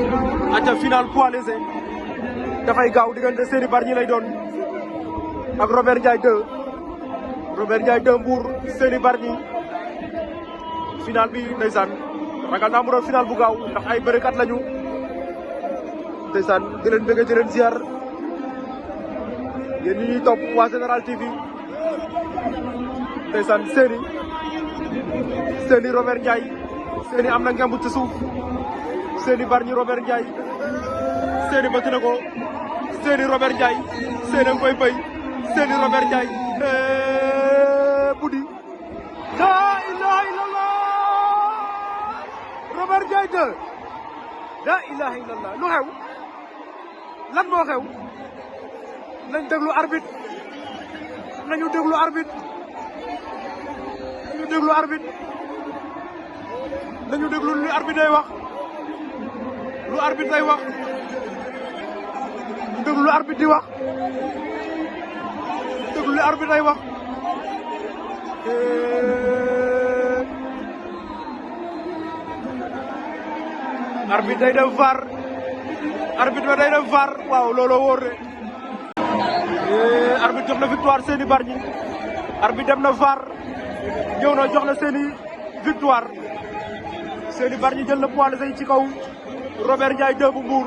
aca final poids léger dafay gaaw diggante Seny Bargny lay doon ak Robert Ndiaye 2 Mbour Seny Bargny final bi ndeysaan ragal naa mu doon final bu gaaw ndax ay bërekat lañu ndeysaan di leen bëgg di leen ziar yéen ñi ñuy topp waa Général TV ndeysaan Seny Robert Ndiaye Seny am na ngemb ci suuf Seny Bargny Robert Ndiaye Seny bëtt na ko Seny Robert Ndiaye Seny nga koy bëy Seny Robert Ndiaye buddi la ilaha illallah Robert Ndiaye 2 la ilaha illallah lu xew lan moo xew nañ déglu arbitre nañu déglu arbitre nañu déglu arbitre nañu déglu lu arbitre day wax lu arbitre day wax ñu déglu lu arbitre di wax déglu lu arbitre day wax arbitre day dem VAR arbitre ba day dem VAR waaw looloo wóor de arbitre jox na victoire Seny Bargny arbitre dem na VAR ñëw na jox na Seny victoire Seny Bargny jël na poids léger ci kaw Robert Ndiaye 2 bu Mbour